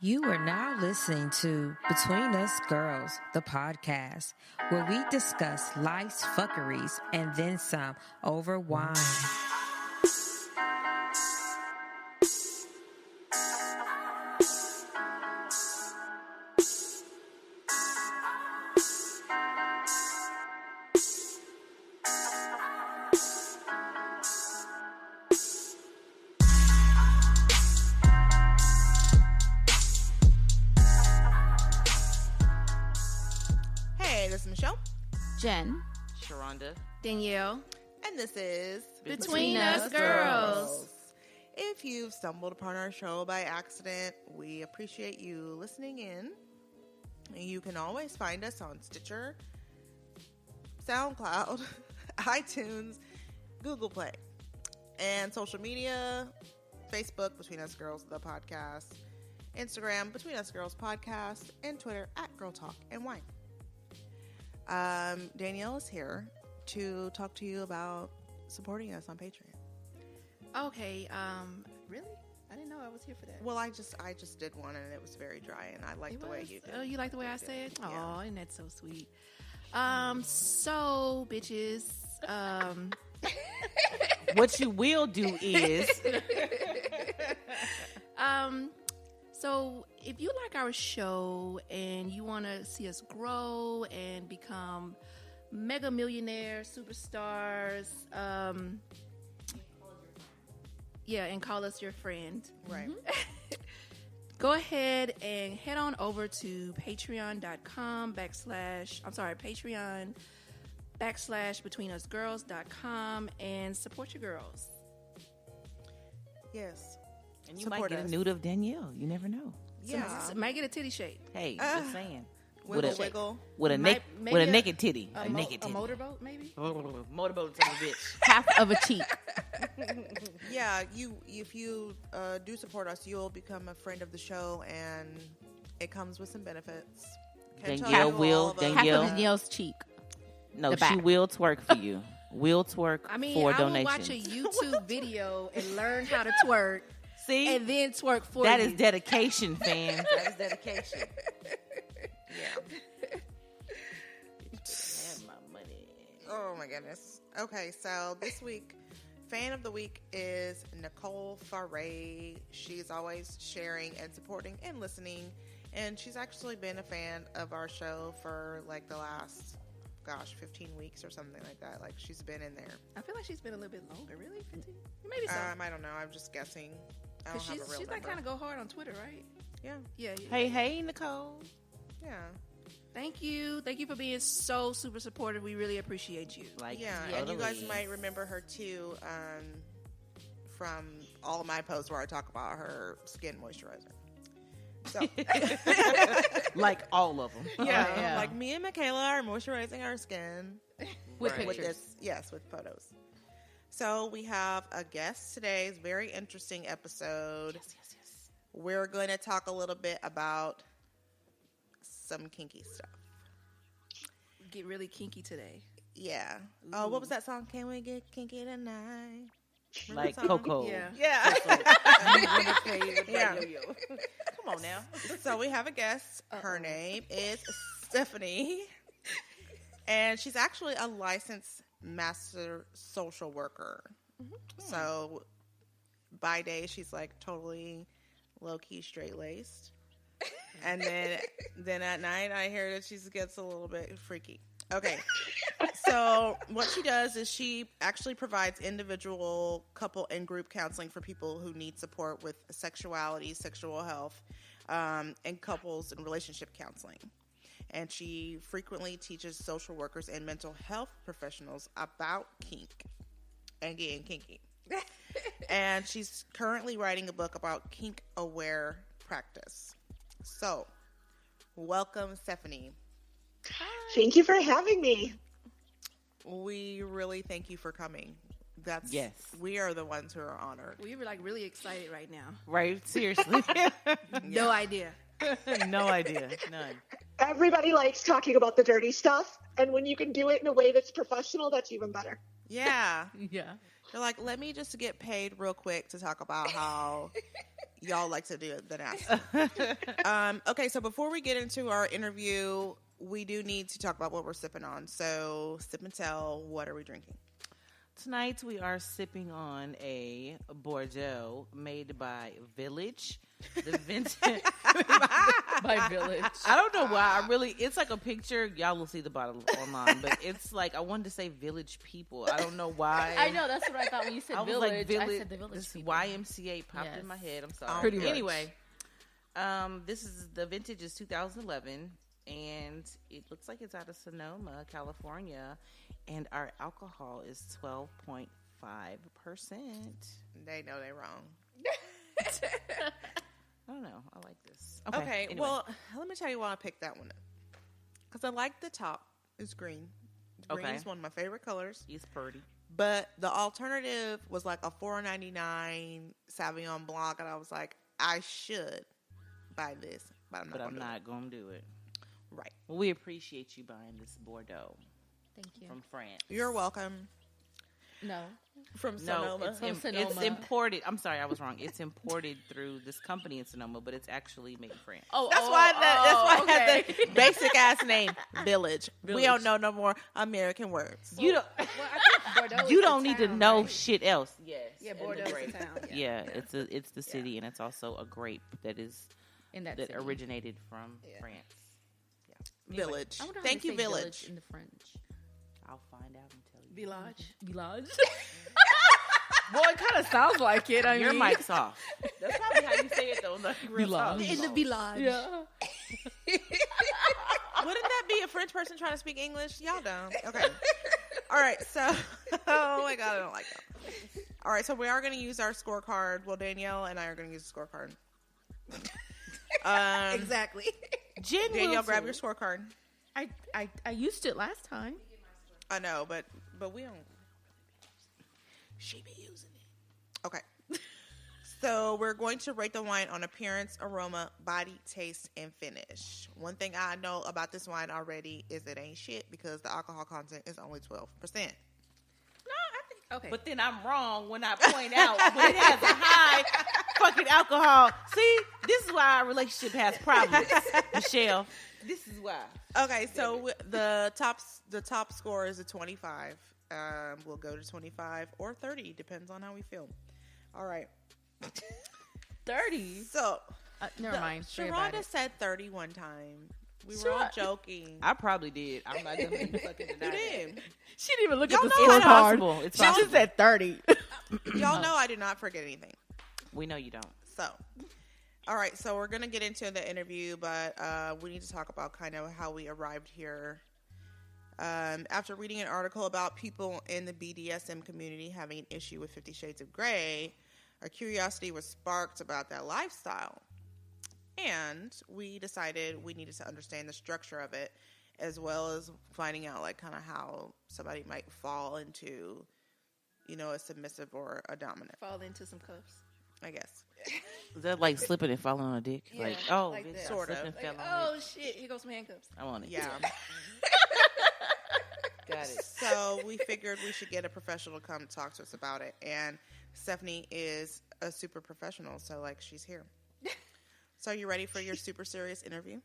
You are now listening to Between Us Girls, the podcast, where we discuss life's fuckeries and then some over wine. Jen, Sharonda, Danielle, and this is Between Us Girls. If you've stumbled upon our show by accident, we appreciate you listening in. You can always find us on Stitcher, SoundCloud, iTunes, Google Play, and social media, Facebook, Between Us Girls, the podcast, Instagram, Between Us Girls Podcast, and Twitter at Girl Talk and Wine. Danielle is here to talk to you about supporting us on Patreon. Okay, really? I didn't know I was here for that. Well, I just did one and it was very dry, and I like the way you did. Oh, you like the way I say it? Yeah. Oh, isn't that so sweet? So bitches, what you will do is so if you like our show and you want to see us grow and become mega millionaire superstars, and call us your friend. Right. Go ahead and head on over to patreon.com/betweenusgirls.com and support your girls. Yes. and you might get a nude of Danielle. You never know. Yeah. Might get a titty shape. Hey, just saying. Wiggle. With a naked titty. A naked titty. motorboat, maybe? Motorboat son of a bitch. Half of a cheek. Yeah, if you do support us, you'll become a friend of the show, and it comes with some benefits. Danielle will. Half of Danielle's cheek. No, she will twerk for you. Will twerk for donations. I will watch a YouTube video and learn how to twerk. See? And then twerk for That you. is dedication, fans. That is dedication. Yeah. Have my money. Oh my goodness. Okay, so this week, fan of the week is Nicole Faray. She's always sharing and supporting and listening, and she's actually been a fan of our show for like the last 15 weeks or something like that. Like, she's been in there. I feel like she's been a little bit longer. Really? 15? Maybe so. I don't know. I'm just guessing. I don't have a real she's number. like kind of go hard on Twitter, right? Yeah. Yeah. Hey, Nicole. Yeah. Thank you for being so super supportive. We really appreciate you. And you guys might remember her too from all of my posts where I talk about her skin moisturizer. So, like all of them. Yeah, like me and Michaela are moisturizing our skin with pictures. With photos. So we have a guest today. It's a very interesting episode. Yes. We're going to talk a little bit about some kinky stuff. Get really kinky today. Yeah. Oh, what was that song? Can we get kinky tonight? Like Coco. Yeah. Come on now. So we have a guest. Her name is Stephanie. And she's actually a licensed master social worker. Mm-hmm. So by day, she's like totally low-key straight-laced. And then at night, I hear that she gets a little bit freaky. Okay. So what she does is she actually provides individual, couple, and group counseling for people who need support with sexuality, sexual health, and couples and relationship counseling. And she frequently teaches social workers and mental health professionals about kink and getting kinky. And she's currently writing a book about kink-aware practice. So, welcome, Stephanie. Thank you for having me. We really thank you for coming. Yes. We are the ones who are honored. We were like really excited right now. Right? Seriously. No idea. No idea. None. Everybody likes talking about the dirty stuff, and when you can do it in a way that's professional, that's even better. Yeah. Yeah. They're like, let me just get paid real quick to talk about how y'all like to do than ask. Okay, so before we get into our interview, we do need to talk about what we're sipping on. So, sip and tell, what are we drinking? Tonight we are sipping on a Bordeaux made by Village. The vintage By Village. I don't know why. It's like a picture. Y'all will see the bottle online, but it's like I wanted to say Village People. I don't know why. I know, that's what I thought when you said I was Village. like, Village. I said the Village This people. YMCA popped in my head. I'm sorry. Pretty much. Anyway, this is the vintage is 2011, and it looks like it's out of Sonoma, California, and our alcohol is 12.5%. They know they're wrong. I don't know. I like this. Okay, anyway. well, let me tell you why I picked that one. Because I like the top. It's green. Green is one of my favorite colors. He's pretty. But the alternative was like a $4.99 Sauvignon Blanc, and I was like, I should buy this, but I'm not going to do it. Right. Well, we appreciate you buying this Bordeaux. Thank you. From France. You're welcome. No. From Sonoma. It's imported. I'm sorry, I was wrong. It's imported through this company in Sonoma, but it's actually made in France. That's why it has the basic ass name, Village. We don't know no more American words. You don't. Well, I think Bordeaux You is don't the need to town, know right? shit else. Yes. Yeah, Bordeaux is the town. Yeah, it's the city, and it's also a grape that In that city. originated from France. Yeah. Village. I wonder how Thank they you, say Village. in the French. I'll find out and tell you. Village. Boy, it kind of sounds like it. Your mic's off. That's probably how you say it, though. Like, Village. In the village. Yeah. Wouldn't that be a French person trying to speak English? Y'all don't. Okay. All right. So, oh my God, I don't like that. All right. So we are going to use our scorecard. Well, Danielle and I are going to use the scorecard. Exactly. Danielle, grab your scorecard. I used it last time. I know, but we don't. She be using it. Okay. So we're going to rate the wine on appearance, aroma, body, taste, and finish. One thing I know about this wine already is it ain't shit because the alcohol content is only 12%. Okay. But then I'm wrong when I point out when it has a high fucking alcohol. See, this is why our relationship has problems, Michelle. This is why. Okay, so the top score is a 25. We'll go to 25 or 30, depends on how we feel. All right. 30. So, never mind. Sharonda said 30 one time. We were all joking. I probably did. I'm not gonna be fucking deny You that. did. She didn't even look Y'all at the know It's scorecard. possible. It's She just possible. said 30. Y'all know I did not forget anything. We know you don't. So, all right. So we're going to get into the interview, but we need to talk about kind of how we arrived here. After reading an article about people in the BDSM community having an issue with 50 Shades of Grey, our curiosity was sparked about that lifestyle. And we decided we needed to understand the structure of it, as well as finding out like kind of how somebody might fall into, you know, a submissive or a dominant. Fall into some cuffs. I guess. Is that like slipping and falling on a dick? Yeah, like, oh, like bitch, that. I Sort slipped of. and fell Like, on oh it. shit, here goes some handcuffs. I want it. Yeah. Got it. So we figured we should get a professional to come talk to us about it. And Stephanie is a super professional, so like she's here. So are you ready for your super serious interview?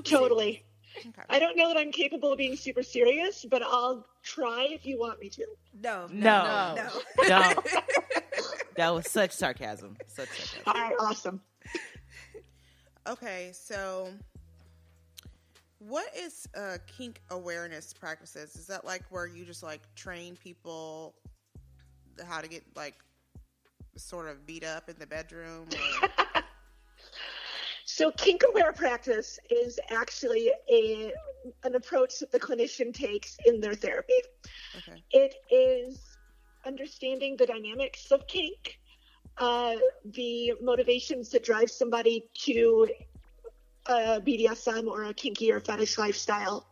Totally. Okay. I don't know that I'm capable of being super serious, but I'll try if you want me to. No. No. Don't. That was such sarcasm. Such sarcasm. All right, awesome. Okay, so what is kink awareness practices? Is that like where you just like train people how to get like sort of beat up in the bedroom? Or... So kink aware practice is actually an approach that the clinician takes in their therapy. Okay. It is understanding the dynamics of kink, the motivations that drive somebody to a BDSM or a kinky or fetish lifestyle,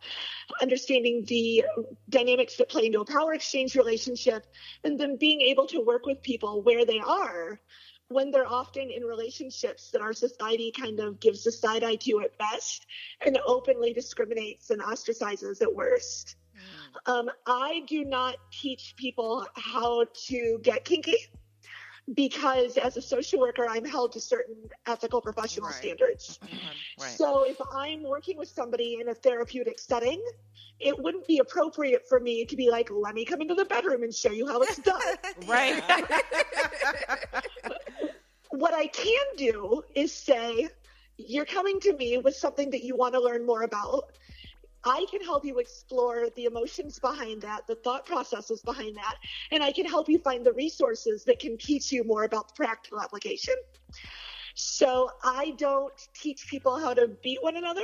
understanding the dynamics that play into a power exchange relationship, and then being able to work with people where they are when they're often in relationships that our society kind of gives a side eye to at best and openly discriminates and ostracizes at worst. I do not teach people how to get kinky. because as a social worker, I'm held to certain ethical professional standards. Right. So if I'm working with somebody in a therapeutic setting, it wouldn't be appropriate for me to be like, let me come into the bedroom and show you how it's done. Right. What I can do is say, you're coming to me with something that you want to learn more about. I can help you explore the emotions behind that, the thought processes behind that, and I can help you find the resources that can teach you more about the practical application. So I don't teach people how to beat one another,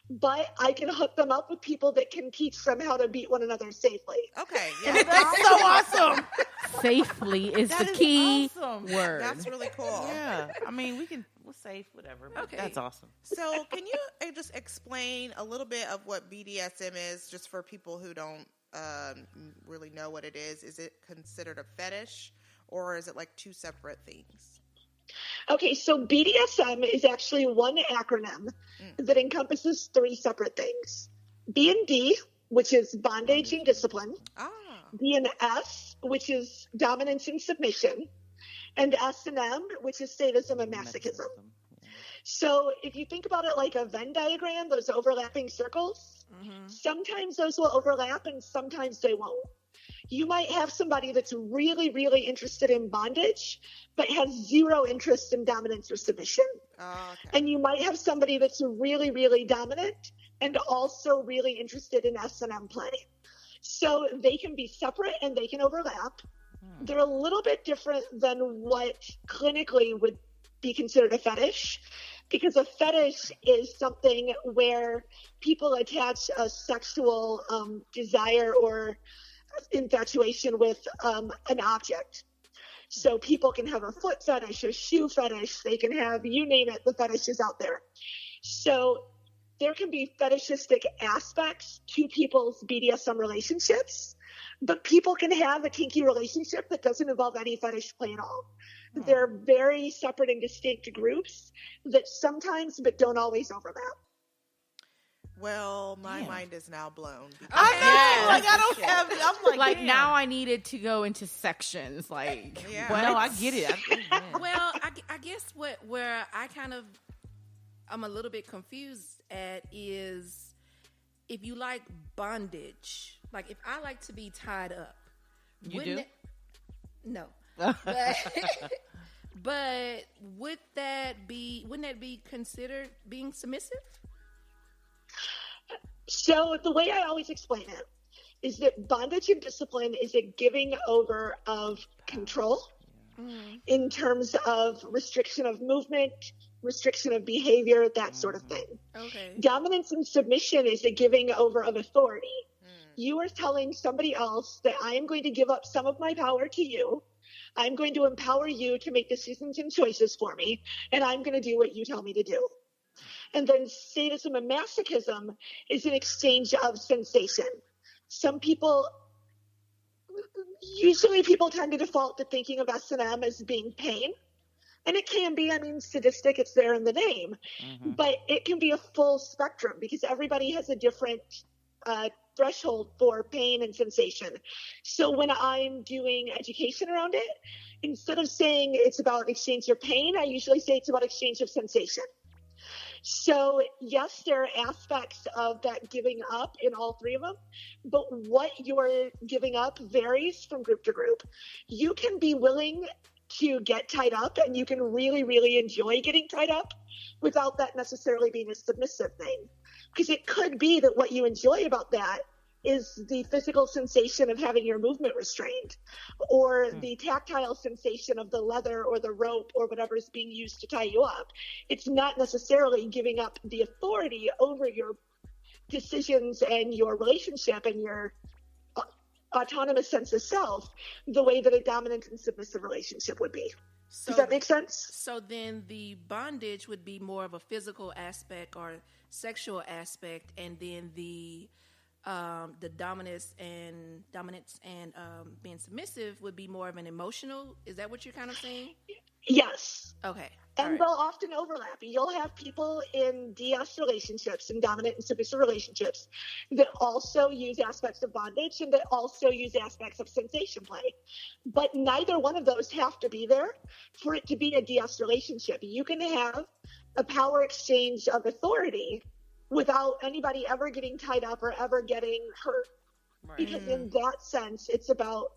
but I can hook them up with people that can teach them how to beat one another safely. Okay, yeah. That's so awesome. Safely is That the is key awesome. word. That's really cool. Yeah. I mean, we'll safe, whatever. But Okay. That's awesome. So can you just explain a little bit of what BDSM is, just for people who don't really know what it is? Is it considered a fetish, or is it like two separate things? Okay, so BDSM is actually one acronym that encompasses three separate things. B&D, which is bondage and discipline. Ah. D&S, which is dominance and submission. And S&M, which is sadism and masochism. Yeah. So if you think about it like a Venn diagram, those overlapping circles, sometimes those will overlap and sometimes they won't. You might have somebody that's really, really interested in bondage, but has zero interest in dominance or submission. Oh, okay. And you might have somebody that's really, really dominant and also really interested in S&M play. So they can be separate and they can overlap. They're a little bit different than what clinically would be considered a fetish, because a fetish is something where people attach a sexual desire or infatuation with an object. So people can have a foot fetish, a shoe fetish, they can have, you name it, the fetish is out there. So there can be fetishistic aspects to people's BDSM relationships, but people can have a kinky relationship that doesn't involve any fetish play at all. They're very separate and distinct groups that sometimes but don't always overlap. Well, my mind is now blown. I know. Yes. Like, I don't have. I'm like, damn. now I needed to go into sections. Like, Yeah. what? No, I get it. Well, I guess where I'm a little bit confused at is if you like bondage, like if I like to be tied up. You wouldn't do? it- no. But wouldn't that be considered being submissive? So the way I always explain it is that bondage and discipline is a giving over of control in terms of restriction of movement, restriction of behavior, that sort of thing. Okay. Dominance and submission is a giving over of authority. You are telling somebody else that I am going to give up some of my power to you. I'm going to empower you to make decisions and choices for me, and I'm going to do what you tell me to do. And then sadism and masochism is an exchange of sensation. Usually people tend to default to thinking of S&M as being pain. And it can be, sadistic, it's there in the name. But it can be a full spectrum because everybody has a different threshold for pain and sensation. So when I'm doing education around it, instead of saying it's about exchange of pain, I usually say it's about exchange of sensation. So yes, there are aspects of that giving up in all three of them, but what you're giving up varies from group to group. You can be willing to get tied up and you can really, really enjoy getting tied up without that necessarily being a submissive thing. Because it could be that what you enjoy about that is the physical sensation of having your movement restrained, or the tactile sensation of the leather or the rope or whatever is being used to tie you up. It's not necessarily giving up the authority over your decisions and your relationship and your autonomous sense of self the way that a dominant and submissive relationship would be. Does that make sense? So then the bondage would be more of a physical aspect or sexual aspect, and then the dominance and being submissive would be more of an emotional. Is that what you're kind of saying? Yes. Okay. And they'll often overlap. You'll have people in DS relationships and dominant and submissive relationships that also use aspects of bondage and that also use aspects of sensation play. But neither one of those have to be there for it to be a DS relationship. You can have a power exchange of authority without anybody ever getting tied up or ever getting hurt. Right. Because in that sense, it's about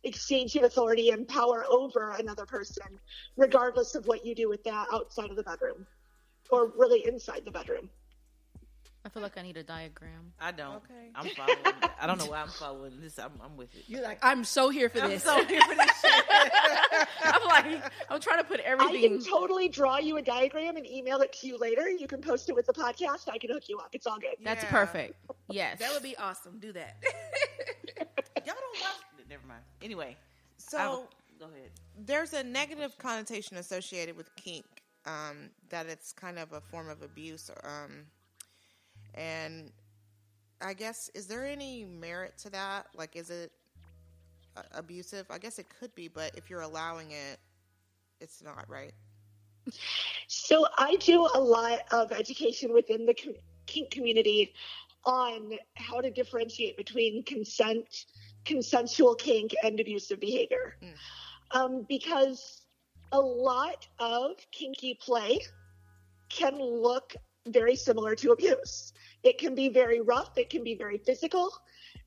exchange of authority and power over another person, regardless of what you do with that outside of the bedroom or really inside the bedroom. I feel like I need a diagram. I don't. Okay. I'm following. I don't know why I'm following this. I'm with it. You're like, I'm so here for this. I'm so here for this shit. I'm like, I'm trying to put I everything. can totally draw you a diagram and email it to you later. You can post it with the podcast. I can hook you up. It's all good. That's Yeah. perfect. Yes. That would be awesome. Do that. Y'all don't watch. Never mind. Anyway, So go ahead. there's a negative connotation associated with kink, that it's kind of a form of abuse. And I guess, is there any merit to that? Like, is it abusive? I guess it could be, but if you're allowing it, it's not, right? So I do a lot of education within the kink community on how to differentiate between consensual kink and abusive behavior. Because a lot of kinky play can look very similar to abuse. It can be very rough. It can be very physical.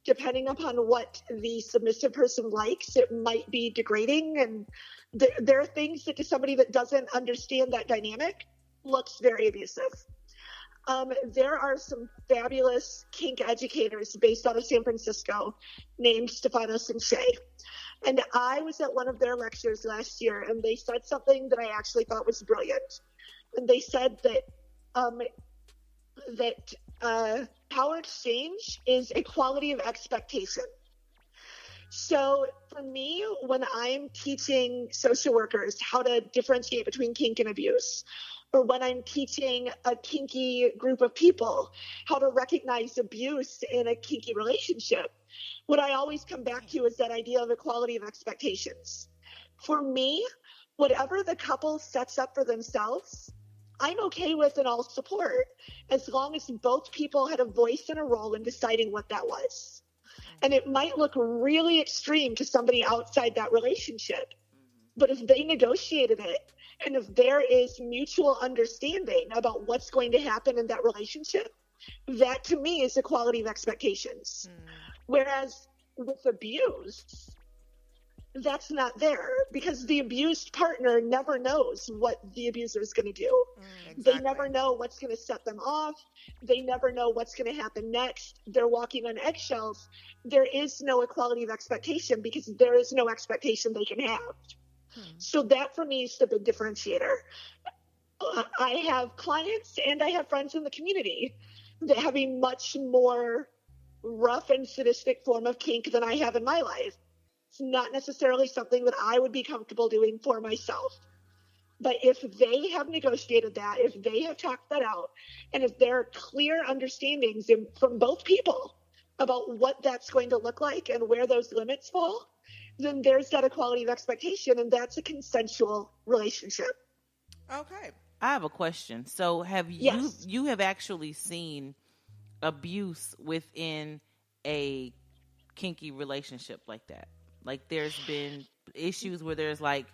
Depending upon what the submissive person likes, it might be degrading. And there are things that to somebody that doesn't understand that dynamic looks very abusive. There are some fabulous kink educators based out of San Francisco named Stefanos and Shay. And I was at one of their lectures last year, and they said something that I actually thought was brilliant. And they said that power exchange is equality of expectation. So for me, when I'm teaching social workers how to differentiate between kink and abuse, or when I'm teaching a kinky group of people how to recognize abuse in a kinky relationship, what I always come back to is that idea of equality of expectations. For me, whatever the couple sets up for themselves, I'm okay with and I'll support, as long as both people had a voice and a role in deciding what that was. And it might look really extreme to somebody outside that relationship, but if they negotiated it, and if there is mutual understanding about what's going to happen in that relationship, that to me is equality of expectations. Whereas with abuse, that's not there, because the abused partner never knows what the abuser is going to do. Exactly. They never know what's going to set them off. They never know what's going to happen next. They're walking on eggshells. There is no equality of expectation because there is no expectation they can have. So that for me is the big differentiator. I have clients and I have friends in the community that have a much more rough and sadistic form of kink than I have in my life. It's not necessarily something that I would be comfortable doing for myself. But if they have negotiated that, if they have talked that out, and if there are clear understandings from both people about what that's going to look like and where those limits fall, then there's that equality of expectation, and that's a consensual relationship. Okay. I have a question. So have Yes. you have actually seen abuse within a kinky relationship like that? Like there's been issues where there's like,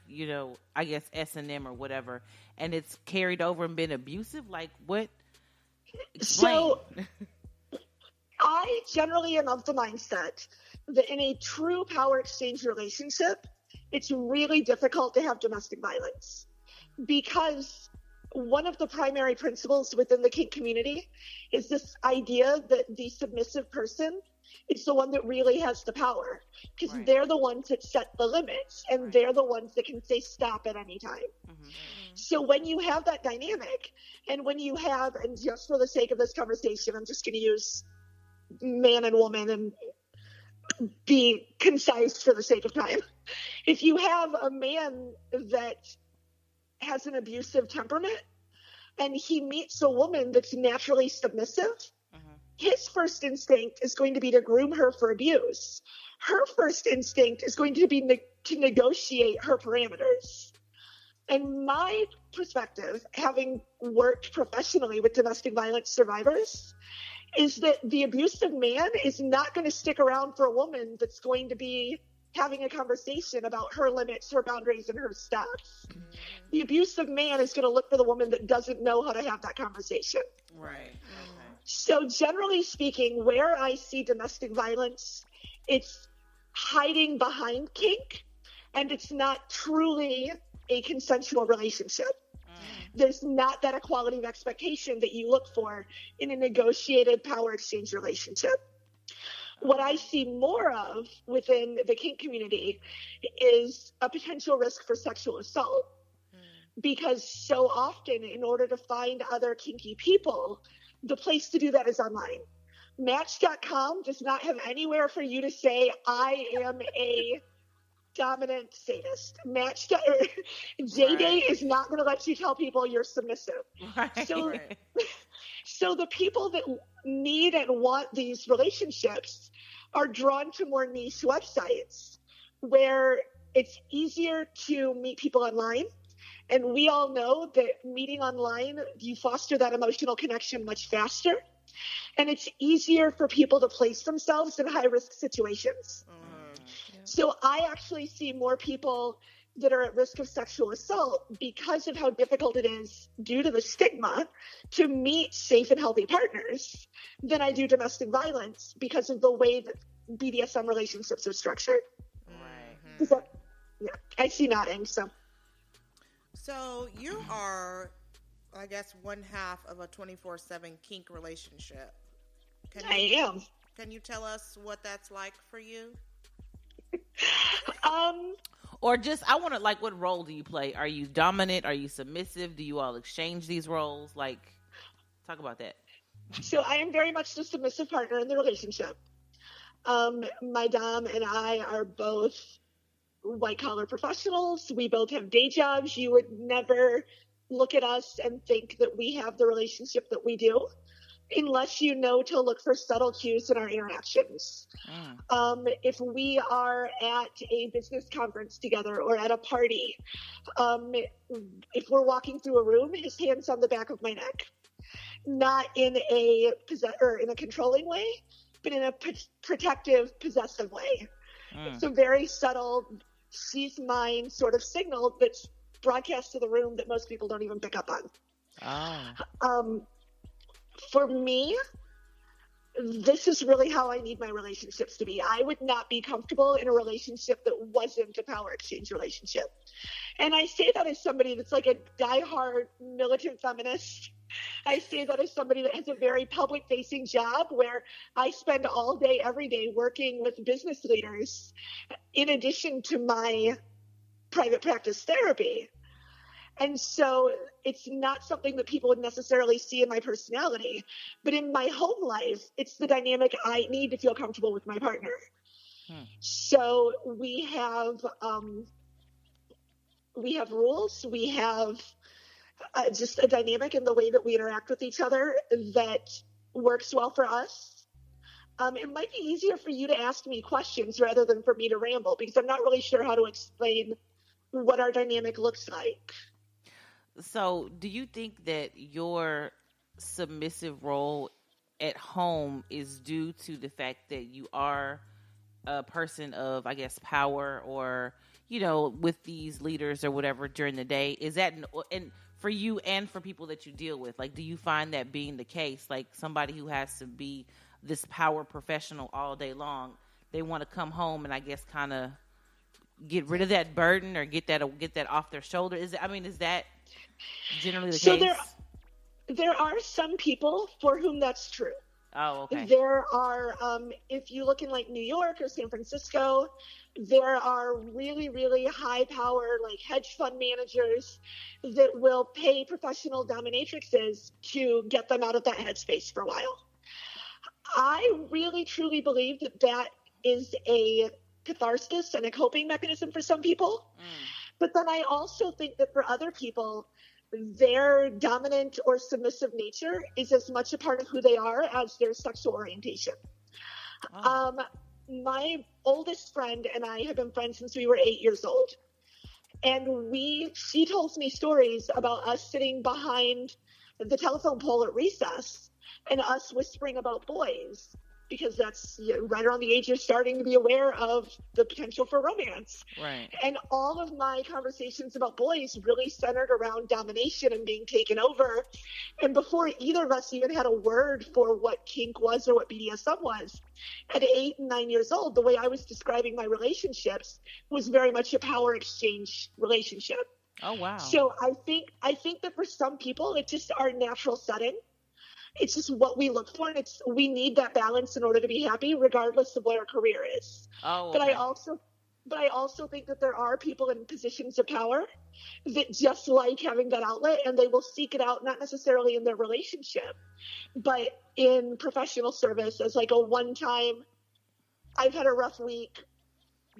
I guess S&M or whatever, and it's carried over and been abusive? Like what? Explain. So I generally am of the mindset that in a true power exchange relationship, it's really difficult to have domestic violence, because one of the primary principles within the kink community is this idea that the submissive person is the one that really has the power, because Right. they're the ones that set the limits, and they're the ones that can say stop at any time. So when you have that dynamic, and when you have, and just for the sake of this conversation, I'm just going to use man and woman and be concise for the sake of time. If you have a man that has an abusive temperament and he meets a woman that's naturally submissive, his first instinct is going to be to groom her for abuse. Her first instinct is going to be to negotiate her parameters. And my perspective, having worked professionally with domestic violence survivors, is that the abusive man is not going to stick around for a woman that's going to be having a conversation about her limits, her boundaries, and her stuff. The abusive man is going to look for the woman that doesn't know how to have that conversation. Right. Okay. So generally speaking, where I see domestic violence, it's hiding behind kink, and it's not truly a consensual relationship. There's not that equality of expectation that you look for in a negotiated power exchange relationship. What I see more of within the kink community is a potential risk for sexual assault. Because so often, in order to find other kinky people, the place to do that is online. Match.com does not have anywhere for you to say, I am a dominant sadist. JDate is not going to let you tell people you're submissive. Right. So the people that need and want these relationships are drawn to more niche websites where it's easier to meet people online. And we all know that meeting online, you foster that emotional connection much faster. And it's easier for people to place themselves in high-risk situations. So I actually see more people that are at risk of sexual assault because of how difficult it is, due to the stigma, to meet safe and healthy partners than I do domestic violence because of the way that BDSM relationships are structured. Right. Yeah, I see nodding, so. So you are, I guess, one half of a 24/7 kink relationship. I am. Can you tell us what that's like for you? Or just, I want to, like, what role do you play? Are you dominant? Are you submissive? Do you all exchange these roles? Like, talk about that. So I am very much the submissive partner in the relationship. My dom and I are both white-collar professionals. We both have day jobs. You would never look at us and think that we have the relationship that we do unless you know to look for subtle cues in our interactions. If we are at a business conference together or at a party, if we're walking through a room, his hand's on the back of my neck, not in a controlling way, but in a protective, possessive way. It's a very subtle, she's mine sort of signal that's broadcast to the room that most people don't even pick up on. For me, this is really how I need my relationships to be. I would not be comfortable in a relationship that wasn't a power exchange relationship. And I say that as somebody that's like a diehard militant feminist. I say that as somebody that has a very public-facing job where I spend all day, every day working with business leaders in addition to my private practice therapy. And so it's not something that people would necessarily see in my personality, but in my home life, it's the dynamic I need to feel comfortable with my partner. So we have rules, we have just a dynamic in the way that we interact with each other that works well for us. It might be easier for you to ask me questions rather than for me to ramble, because I'm not really sure how to explain what our dynamic looks like. So do you think that your submissive role at home is due to the fact that you are a person of, I guess, power, or, you know, with these leaders or whatever during the day? Is that, and for you and for people that you deal with, like, do you find that being the case? Like, somebody who has to be this power professional all day long, they want to come home and, I guess, kind of get rid of that burden or get that off their shoulder? Is that generally the case? There are some people for whom that's true. Oh, okay. There are, if you look in like New York or San Francisco, there are really, really high power, like hedge fund managers that will pay professional dominatrixes to get them out of that headspace for a while. I really, truly believe that that is a catharsis and a coping mechanism for some people. But then I also think that for other people, their dominant or submissive nature is as much a part of who they are as their sexual orientation. My oldest friend and I have been friends since we were 8 years old. And she tells me stories about us sitting behind the telephone pole at recess and us whispering about boys, because that's right around the age you're starting to be aware of the potential for romance. Right. And all of my conversations about boys really centered around domination and being taken over. And before either of us even had a word for what kink was or what BDSM was, at 8 and 9 years old, the way I was describing my relationships was very much a power exchange relationship. Oh, wow. So I think that for some people, it's just our natural setting. It's just what we look for, and we need that balance in order to be happy, regardless of what our career is. Oh, okay. But I also think that there are people in positions of power that just like having that outlet, and they will seek it out, not necessarily in their relationship, but in professional service as like a one-time, I've had a rough week,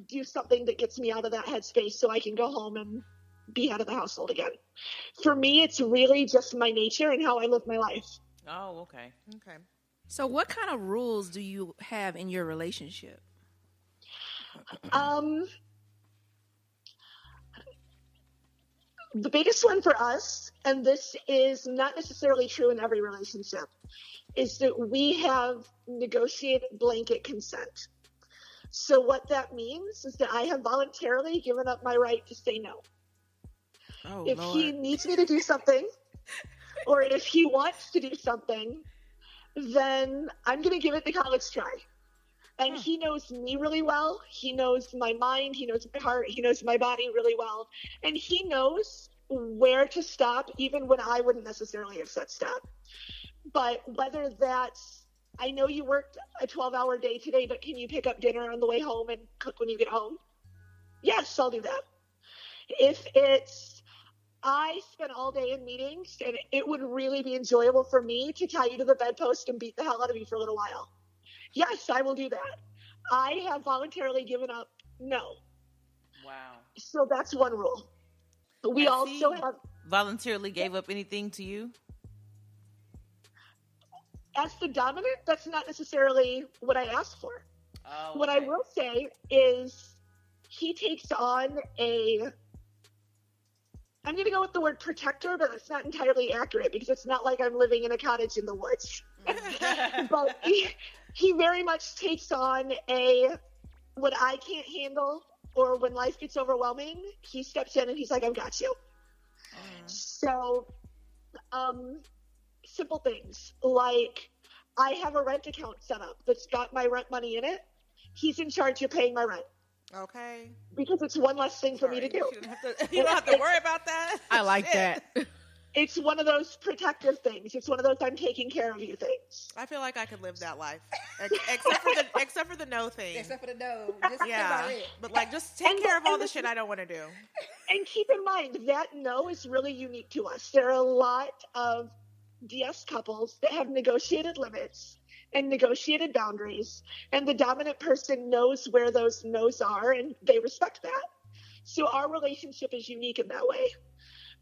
do something that gets me out of that headspace so I can go home and be head of the household again. For me, it's really just my nature and how I live my life. Oh, okay. Okay. So what kind of rules do you have in your relationship? The biggest one for us, and this is not necessarily true in every relationship, is that we have negotiated blanket consent. So what that means is that I have voluntarily given up my right to say no. Oh, If Lord. he needs me to do something, or if he wants to do something, then I'm going to give it the college try. And he knows me really well. He knows my mind. He knows my heart. He knows my body really well. And he knows where to stop, even when I wouldn't necessarily have said stop. But whether that's, I know you worked a 12-hour day today, but can you pick up dinner on the way home and cook when you get home? Yes, I'll do that. If it's, I spent all day in meetings, and it would really be enjoyable for me to tie you to the bedpost and beat the hell out of you for a little while. Yes, I will do that. I have voluntarily given up no. Wow. So that's one rule. We Has also he have, voluntarily gave up anything to you? as the dominant, that's not necessarily what I asked for. Oh, What I will say is he takes on I'm going to go with the word protector, but it's not entirely accurate because it's not like I'm living in a cottage in the woods. But he very much takes on what I can't handle, or when life gets overwhelming, he steps in and he's like, I've got you. So, simple things like I have a rent account set up that's got my rent money in it. He's in charge of paying my rent. Okay. Because it's one less thing for me to do. You don't have to worry about that. I like Shit. that. It's one of those protective things. It's one of those I'm taking care of you things. I feel like I could live that life, except for the no thing. Except for the no. Yeah, but like just take care of all the shit I don't want to do. And keep in mind that no is really unique to us. There are a lot of DS couples that have negotiated limits and negotiated boundaries, and the dominant person knows where those no's are, and they respect that. So our relationship is unique in that way.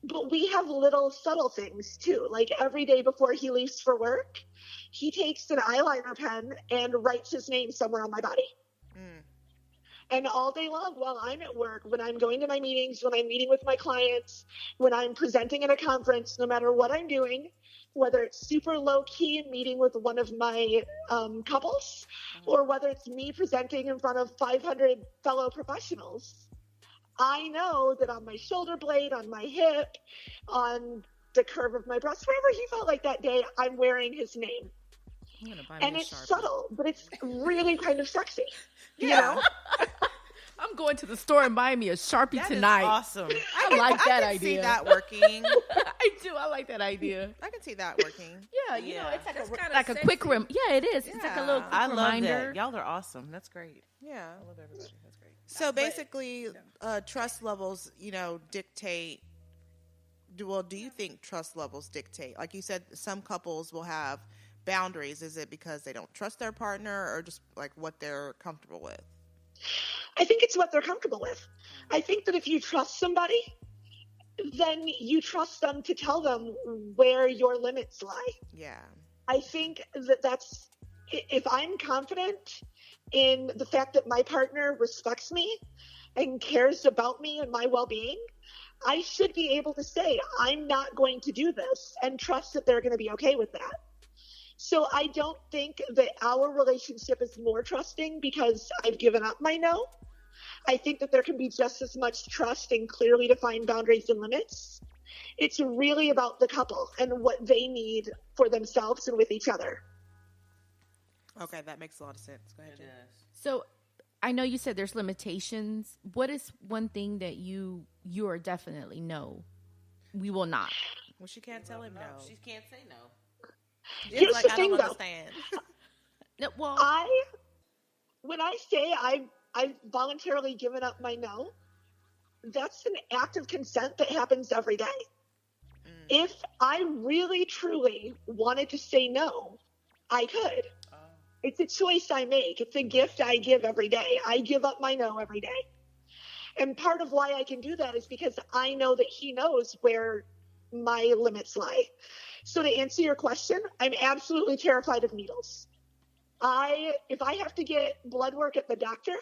But we have little subtle things too. Like every day before he leaves for work, he takes an eyeliner pen and writes his name somewhere on my body. And all day long while I'm at work, when I'm going to my meetings, when I'm meeting with my clients, when I'm presenting at a conference, no matter what I'm doing, whether it's super low key meeting with one of my couples, or whether it's me presenting in front of 500 fellow professionals, I know that on my shoulder blade, on my hip, on the curve of my breast, wherever he felt like that day, I'm wearing his name. I'm gonna buy And me a it's Sharpie. subtle, but it's really kind of sexy. You Yeah. know? I'm going to the store and buying me a Sharpie That is tonight. awesome. I like that I can see idea. that working. I do. I like that idea. I can see that working. Yeah, you know, Yeah. it's That's kinda like a sexy. quick Yeah, it is. It's like a Yeah. little quick I love reminder. that. Y'all are awesome. That's great. Yeah. I love everybody. That's great. So basically, trust levels, dictate. Do you think trust levels dictate? Like you said, some couples will have boundaries. Is it because they don't trust their partner, or just like what they're comfortable with? I think it's what they're comfortable with. I think that if you trust somebody, then you trust them to tell them where your limits lie. Yeah. I think that's, if I'm confident in the fact that my partner respects me, and cares about me and my well-being, I should be able to say, I'm not going to do this, and trust that they're going to be okay with that. So I don't think that our relationship is more trusting because I've given up my no. I think that there can be just as much trust and clearly defined boundaries and limits. It's really about the couple and what they need for themselves and with each other. Okay, that makes a lot of sense. Go ahead, Jen. So I know you said there's limitations. What is one thing that you are definitely no? We will not. Well, she can't tell him no. She can't say no. Here's It's like, the I thing, don't though. understand. No, well, When I say I've voluntarily given up my no, that's an act of consent that happens every day. If I really, truly wanted to say no, I could. It's a choice I make. It's a gift I give every day. I give up my no every day. And part of why I can do that is because I know that he knows where my limits lie. So to answer your question, I'm absolutely terrified of needles. If I have to get blood work at the doctor,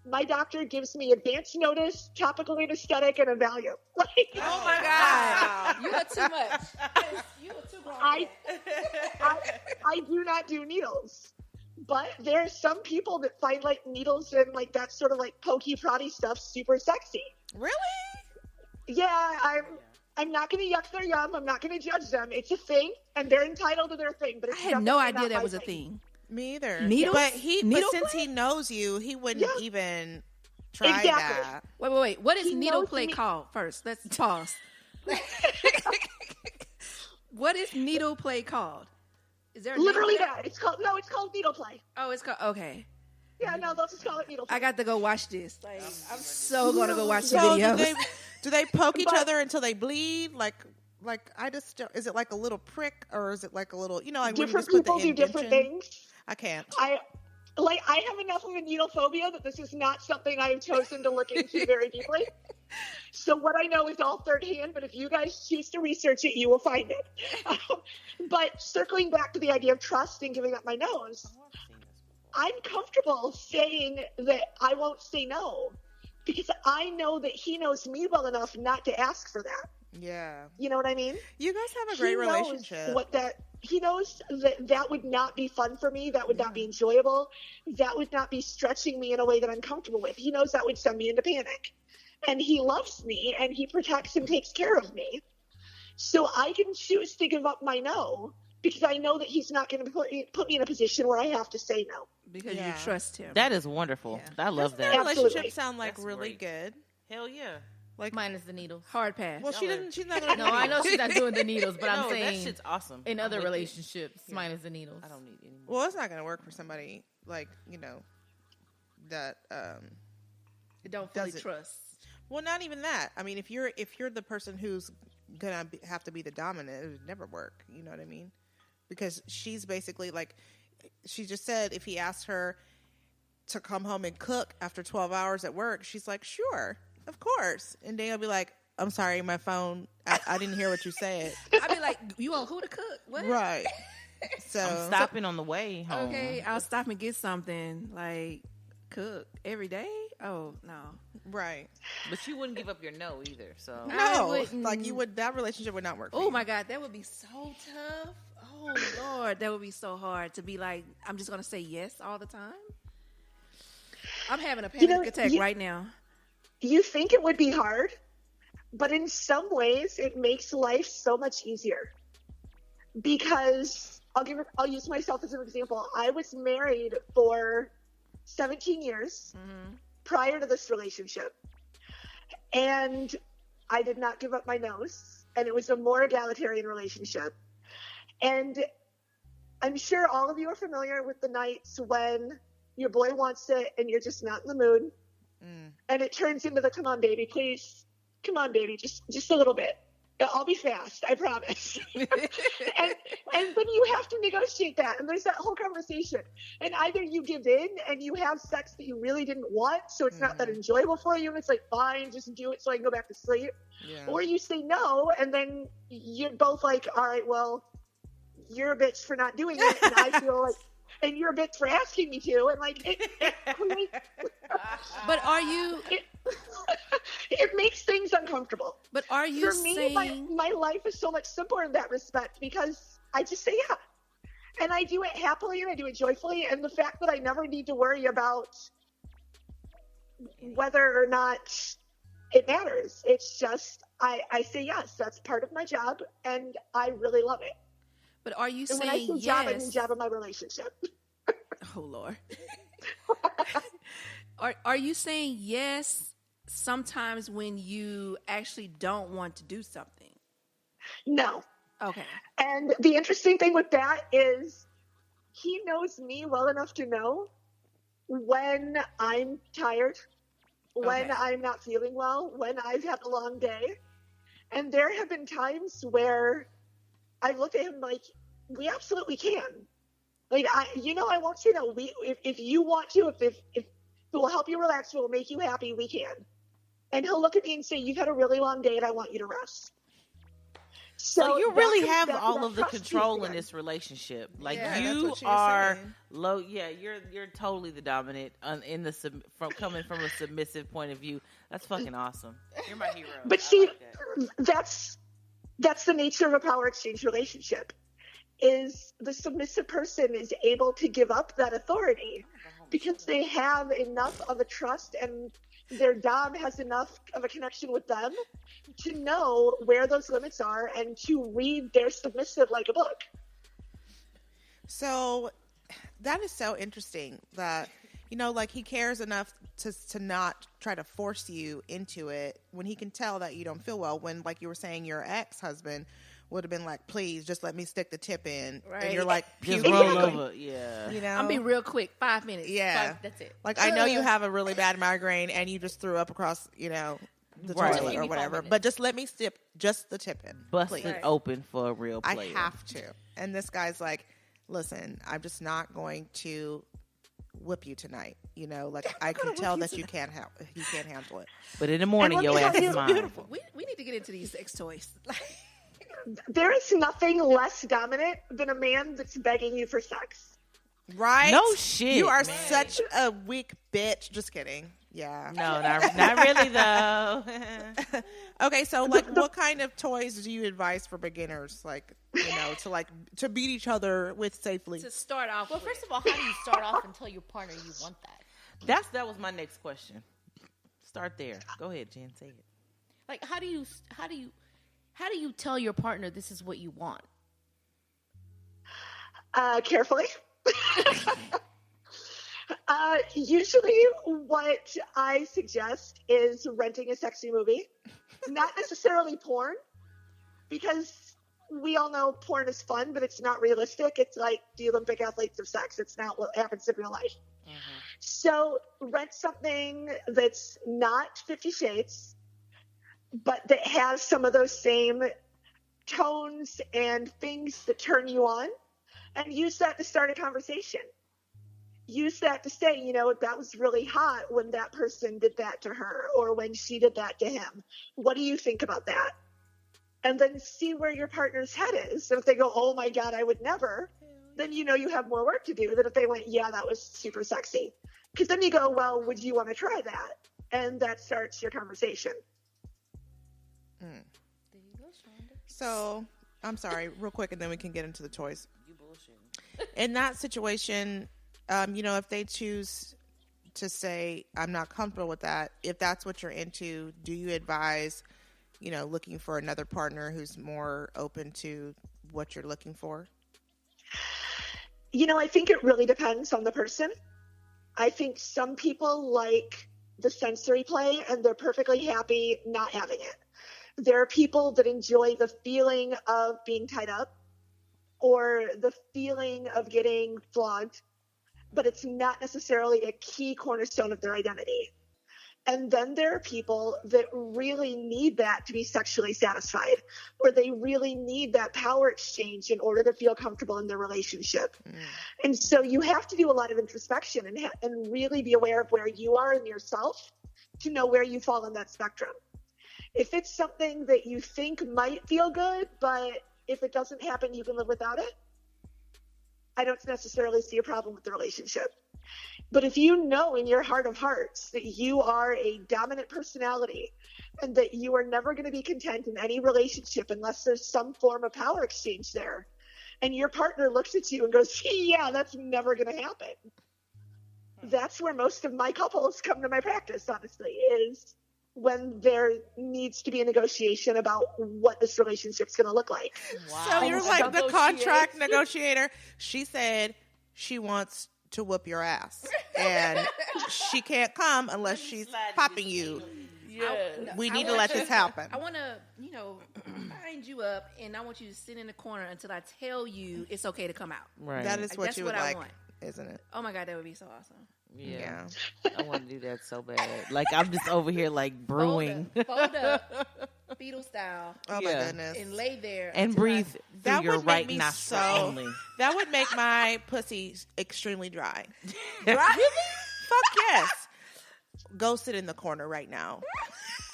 my doctor gives me advance notice, topical anesthetic, and a Valium. Like, Oh my God. You are too much. You are too grown. I do not do needles. But there are some people that find like needles and like that sort of like pokey proddy stuff super sexy. Really? Yeah, I'm not going to yuck their yum. I'm not going to judge them. It's a thing, and they're entitled to their thing. But I it's had no definitely idea not that my was a thing. Me either. Needles? But Needle since he knows you, he wouldn't even try Exactly. that. Wait. What is He needle knows play me. called? First, let's pause. What is needle play called? Is there a Literally name for that. It's called needle play. Oh, it's called. Okay, Yeah, no, they'll just call it needle play. I got to go watch this. Like, I'm so gonna go watch the So videos. do they poke each But- other until they bleed? Like I just don't, is it like a little prick or is it like a little, like when you Different just put people the do different indention? things. I can't. I have enough of a needle phobia that this is not something I have chosen to look into very deeply. So what I know is all third hand, but if you guys choose to research it, you will find it. But circling back to the idea of trust and giving up my nose, I'm comfortable saying that I won't say no because I know that he knows me well enough not to ask for that. Yeah. You know what I mean? You guys have a great He knows relationship. He knows that would not be fun for me. That would not be enjoyable. That would not be stretching me in a way that I'm comfortable with. He knows that would send me into panic. And he loves me and he protects and takes care of me. So I can choose to give up my no because I know that he's not going to put me in a position where I have to say no. Because Yeah. you trust him. That is wonderful. I love Doesn't their that. Absolutely. relationship sound like That's really great. good? Hell yeah. Like, mine is the needles. Hard pass. well, she doesn't. She's not gonna. No, I know she's not doing the needles, but I'm No, that saying shit's awesome. in I'm other with you. relationships, mine is the needles. I don't need any more. Well, it's not gonna work for somebody like that. You don't fully does it- trust. Well, not even that. I mean, if you're the person who's gonna have to be the dominant, it would never work. You know what I mean? Because she's basically like, she just said if he asked her to come home and cook after 12 hours at work, she's like, sure, of course. And then he'll be like, I'm sorry, my phone, I didn't hear what you said. I'd be like, you want who to cook? What? Right. So I'm stopping on the way home. Okay, I'll stop and get something. Like, cook every day? Oh, no. right. But you wouldn't give up your no either. So No, wouldn't. like that relationship would not work. For Oh you. my God, that would be so tough. Oh Lord, that would be so hard to be like, I'm just gonna say yes all the time. I'm having a panic attack right now. You think it would be hard, but in some ways it makes life so much easier. Because I'll use myself as an example. I was married for 17 years prior to this relationship. And I did not give up my nose. And it was a more egalitarian relationship. And I'm sure all of you are familiar with the nights when your boy wants it and you're just not in the mood. And it turns into the, come on, baby, please. Come on, baby, just a little bit. I'll be fast, I promise. and then you have to negotiate that. And there's that whole conversation. And either you give in and you have sex that you really didn't want, so it's not that enjoyable for you. And it's like, fine, just do it so I can go back to sleep. Yeah. Or you say no, and then you're both like, all right, well, you're a bitch for not doing it. And I feel like, and you're a bitch for asking me to, and like But are you? it makes things uncomfortable. But are you For me, saying? my life is so much simpler in that respect because I just say yeah. And I do it happily and I do it joyfully. And the fact that I never need to worry about whether or not it matters. It's just, I say yes. That's part of my job and I really love it. But are you And when I saying say job, I yes? mean job of my relationship. Oh Lord. Are you saying yes sometimes when you actually don't want to do something? No. Okay. And the interesting thing with that is he knows me well enough to know when I'm tired, when Okay. I'm not feeling well, when I've had a long day. And there have been times where I've looked at him like, we absolutely can. Like, I won't say no. If you want to, if it will help you relax, it will make you happy, we can. And he'll look at me and say, you've had a really long day and I want you to rest. So you that really comes have back to all that of the trust piece control in again. this relationship. Like Yeah, that's you what she was are saying. low. Yeah, you're totally the dominant in the from coming from a submissive point of view. That's fucking awesome. You're my hero. But I see, like that. that's the nature of a power exchange relationship. Is the submissive person is able to give up that authority because they have enough of a trust and their dom has enough of a connection with them to know where those limits are and to read their submissive like a book. So that is so interesting that, like he cares enough to not try to force you into it when he can tell that you don't feel well. When, like you were saying, your ex-husband would have been like, please just let me stick the tip in. Right. And you're like, Just puking. roll over. Yeah. I'll be real quick. 5 minutes. Yeah. That's it. Like, I know you have a really bad migraine and you just threw up across, the Right. toilet Give or me 5 whatever. minutes. But just let me sip just the tip in. Bust please. it open for a real I player. have to. And this guy's like, listen, I'm just not going to whip you tonight. Like I can tell that you can't handle it. But in the morning, And let your me ass tell is you- mine. We need to get into these sex toys. There is nothing less dominant than a man that's begging you for sex. Right? No shit, You are man. such a weak bitch. Just kidding. Yeah. No, not really though. Okay, so like what kind of toys do you advise for beginners? Like, to beat each other with safely? To start off Well, with. first of all, how do you start off and tell your partner you want that? That was my next question. Start there. Go ahead, Jen. Say it. Like, how do you tell your partner this is what you want? Carefully. Usually what I suggest is renting a sexy movie, not necessarily porn, because we all know porn is fun, but it's not realistic. It's like the Olympic athletes of sex. It's not what happens in real life. Mm-hmm. So rent something that's not 50 Shades, but that has some of those same tones and things that turn you on, and use that to start a conversation. Use that to say, that was really hot when that person did that to her or when she did that to him. What do you think about that? And then see where your partner's head is. And if they go, oh my God, I would never, then you have more work to do than if they went, yeah, that was super sexy. Because then you go, well, would you want to try that? And that starts your conversation. There you go, Shonda. So, I'm sorry, real quick, and then we can get into the toys. You bullshitting. In that situation, if they choose to say, I'm not comfortable with that, if that's what you're into, do you advise, looking for another partner who's more open to what you're looking for? I think it really depends on the person. I think some people like the sensory play and they're perfectly happy not having it. There are people that enjoy the feeling of being tied up or the feeling of getting flogged, but it's not necessarily a key cornerstone of their identity. And then there are people that really need that to be sexually satisfied, or they really need that power exchange in order to feel comfortable in their relationship. And so you have to do a lot of introspection and really be aware of where you are in yourself to know where you fall in that spectrum. If it's something that you think might feel good, but if it doesn't happen, you can live without it, I don't necessarily see a problem with the relationship. But if you know in your heart of hearts that you are a dominant personality and that you are never going to be content in any relationship unless there's some form of power exchange there, and your partner looks at you and goes, yeah, that's never going to happen. That's where most of my couples come to my practice, honestly, is when there needs to be a negotiation about what this relationship's going to look like. Wow. So you're like the contract negotiator. She said she wants to whoop your ass, and she can't come unless she's popping you. We need to let this happen. I want to, bind you up, and I want you to sit in the corner until I tell you it's okay to come out. Right. That is what That's you would what I like, want. isn't it? Oh my God, that would be so awesome. Yeah. I want to do that so bad. Like, I'm just over here, like, brewing. Fold up, fetal style, Oh my goodness. and lay there. And until breathe That through your would make right me nostril so- only. That would make my pussy extremely dry. Right? Fuck yes. Go sit in the corner right now.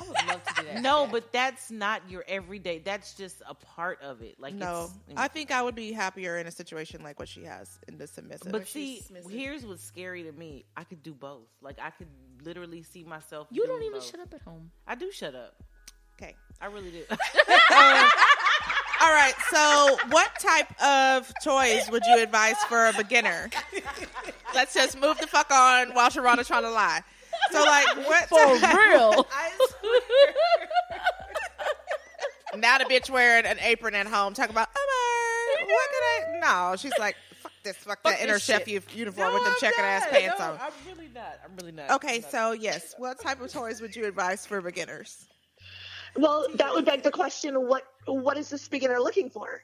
I would love to do that. No, but that's not your everyday. That's just a part of it. Like, No, I think I would be happier in a situation like what she has in the submissive. But see, submissive. here's what's scary to me. I could do both. Like, I could literally see myself. You doing don't even both. shut up at home. I do shut up. Okay. I really do. All right. So, what type of toys would you advise for a beginner? Let's just move the fuck on while Sharana's trying to lie. So, like, what? For real. Now the bitch wearing an apron at home talking about, what can I? No, she's like, fuck this, fuck that inner this chef shit. uniform with them checkered ass pants on. I'm really not. Okay, so yes, what type of toys would you advise for beginners? Well, that would beg the question, what is this beginner looking for?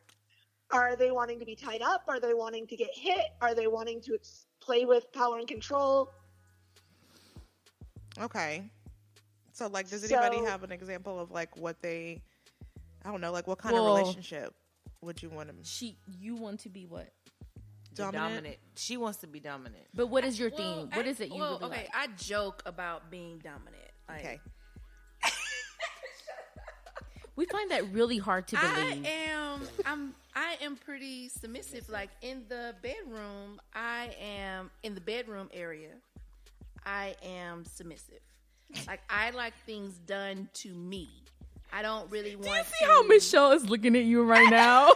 Are they wanting to be tied up? Are they wanting to get hit? Are they wanting to play with power and control? Okay. So, like, does anybody So- have an example of, like, what they, I don't know, like, what kind Well- of relationship would you want them? You want to be what? Dominant? She wants to be dominant. But what is your Well, theme? What is it you really okay, like? I joke about being dominant. Like, Okay. We find that really hard to believe. I am pretty submissive. Like in the bedroom area, I am submissive. Like I like things done to me. I don't really want See how Michelle is looking at you right now?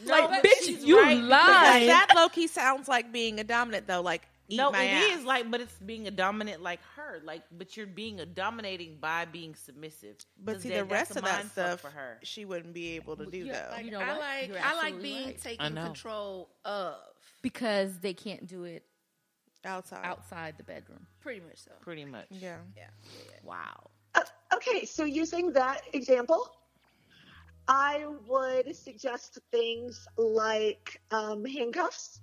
like, but bitch, she's you right, because lied. That low-key sounds like being a dominant, though. Like, eat No, my it ass. is like, but it's being a dominant like her. Like, but you're being a dominating by being submissive. But 'Cause see, that- the rest that's a of that mind fuck stuff, for her. she wouldn't be able to do, Yeah, though. you know I what? like You're I like absolutely being right. I taken know. control of. Because they can't do it Outside. outside the bedroom. Pretty much so. Pretty much. Yeah. Yeah. Wow. Okay, so using that example, I would suggest things like handcuffs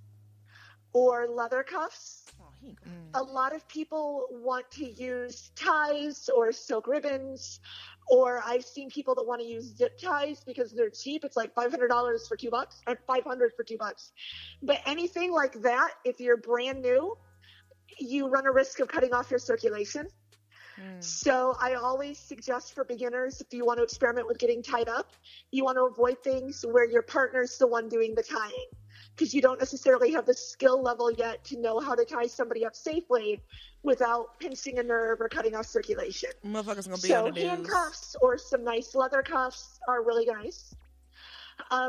or leather cuffs. Oh, he ain't gonna- A lot of people want to use ties or silk ribbons, or I've seen people that want to use zip ties because they're cheap. It's like $500 for $2 or $500 for $2. But anything like that, if you're brand new, you run a risk of cutting off your circulation. So I always suggest for beginners, if you want to experiment with getting tied up, you want to avoid things where your partner's the one doing the tying, because you don't necessarily have the skill level yet to know how to tie somebody up safely without pinching a nerve or cutting off circulation. Motherfuckers gonna be So on the news. handcuffs or some nice leather cuffs are really nice.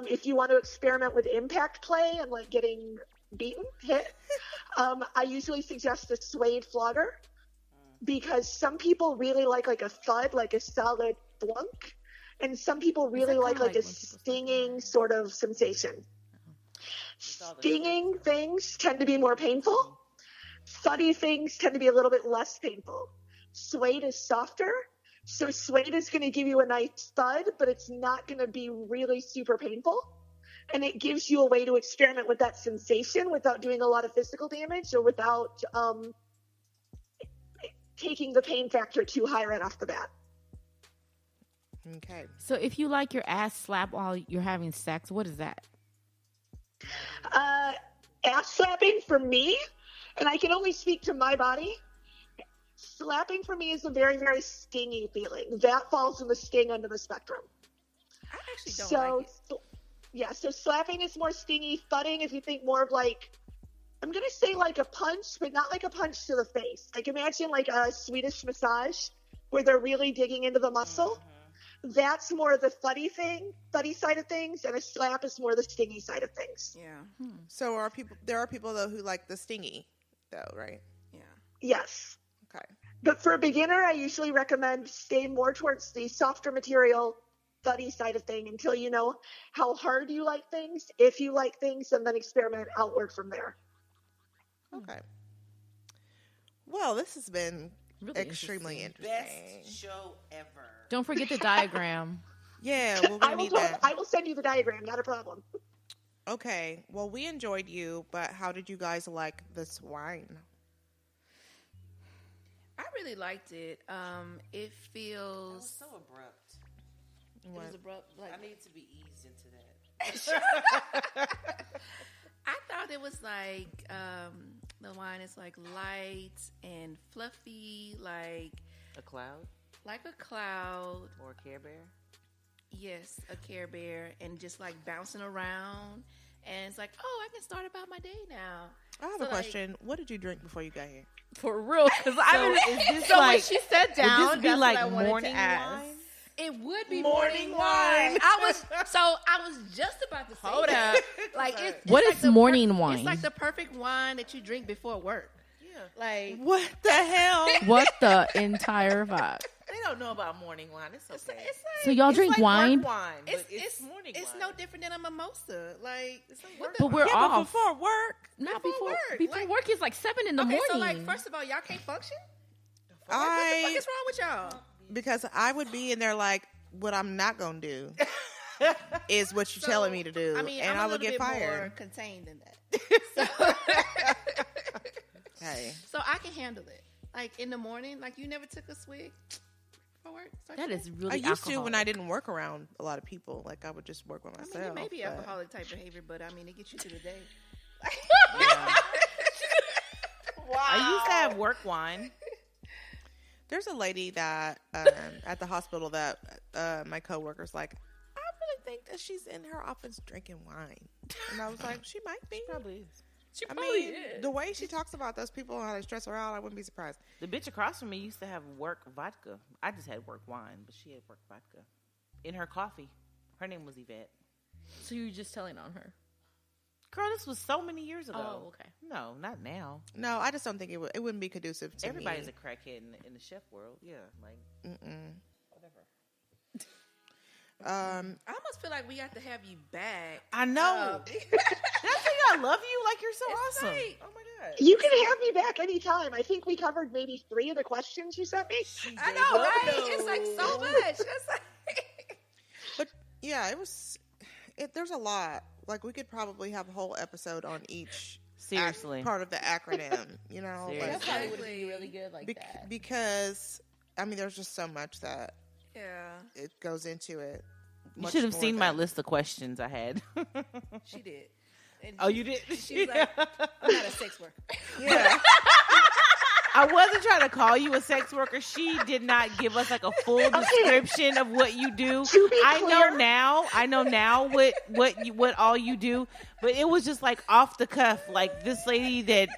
If you want to experiment with impact play and like getting hit, I usually suggest a suede flogger, because some people really like a thud, like a solid thwunk, and some people really like kinda a like when people stinging sort of sensation. Stinging things tend to be more painful. Thuddy things tend to be a little bit less painful. Suede is softer, so suede is going to give you a nice thud, but it's not going to be really super painful. And it gives you a way to experiment with that sensation without doing a lot of physical damage or without taking the pain factor too high right off the bat. Okay. So if you like your ass slapped while you're having sex, what is that? Ass slapping for me, and I can only speak to my body, slapping for me is a very, very stingy feeling. That falls in the sting end of the spectrum. I actually don't like it. Yeah, so slapping is more stingy. Thudding, if you think more of like, I'm going to say like a punch, but not like a punch to the face. Like imagine like a Swedish massage where they're really digging into the muscle. That's more the thuddy side of things, and a slap is more the stingy side of things. Yeah. So there are people though who like the stingy though, right? Yeah. Yes. Okay. But for a beginner, I usually recommend staying more towards the softer material, thuddy side of thing until you know how hard you like things, if you like things, and then experiment outward from there. Okay. Well, this has been Really extremely interesting. Best show ever. Don't forget the diagram. Yeah, we're gonna need that. I will send you the diagram, not a problem. Okay. Well, we enjoyed you, but how did you guys like this wine? I really liked it. It feels So abrupt. it was abrupt. Like, I need to be eased into that. I thought it was like the wine is like light and fluffy, like A cloud a cloud. or a Care Bear. Yes, a Care Bear, and just like bouncing around. And it's like, oh, I can start about my day now. I have So, a like, question. What did you drink before you got here? For real, because Is this so when like? she sat down, would this be that's like what I wanted morning to ask. wine? It would be Morning morning wine. wine. I was just about to say Hold that. up. Like it's What like is the morning wine? It's like the perfect wine that you drink before work. Yeah. Like What the hell? What the entire vibe? They don't know about morning wine. It's okay. it's like So y'all It's drink like wine, work wine, but it's morning It's wine. no different than a mimosa. Like it's like what but we're Yeah, but off. before work. Not before before work. Before Like- work is like 7 in the morning. So like first of all, y'all can't function. What the fuck I is wrong with y'all? because I would be in there like, what I'm not gonna do is what you're telling me to do, I mean, and I'm I a would little get bit more fired. contained than that. Hey, So I can handle it. Like in the morning, like you never took a swig for work. Start that your is day? really I used to when I alcoholic. didn't work around a lot of people. Like I would just work by I myself. mean, it may be but- alcoholic type behavior, but I mean, it gets you to the day. I used to have work wine. There's a lady that at the hospital that my coworker's like, I really think that she's in her office drinking wine, and I was like, she might be. Probably is. She I mean, the way she talks about those people and how they stress her out, I wouldn't be surprised. The bitch across from me used to have work vodka. I just had work wine, but she had work vodka in her coffee. Her name was Yvette. So you were just telling on her. Girl, this was so many years ago. Oh, okay. No, not now. No, I just don't think it wouldn't be conducive to Everybody's me. a crackhead in the chef world. Yeah, like whatever. I almost feel like we got to have you back. I know. That's why I love you. Like you're so It's awesome. like- Oh my god. You can have me back anytime. I think we covered maybe 3 of the questions you sent me. I know, right? It's like so much. It's like But yeah, it was. There's a lot. Like we could probably have a whole episode on each Seriously. part of the acronym. You know, Seriously. like, Probably would be really good like that. because I mean, there's just so much that yeah, it goes into it. You Much should have more seen my than- list of questions I had. she did. And Oh, you did? She was like, I'm not a sex worker. Yeah. I wasn't trying to call you a sex worker. She did not give us like a full description of what you do. To be I clear- know now what all you do, but it was just like off the cuff. Like this lady that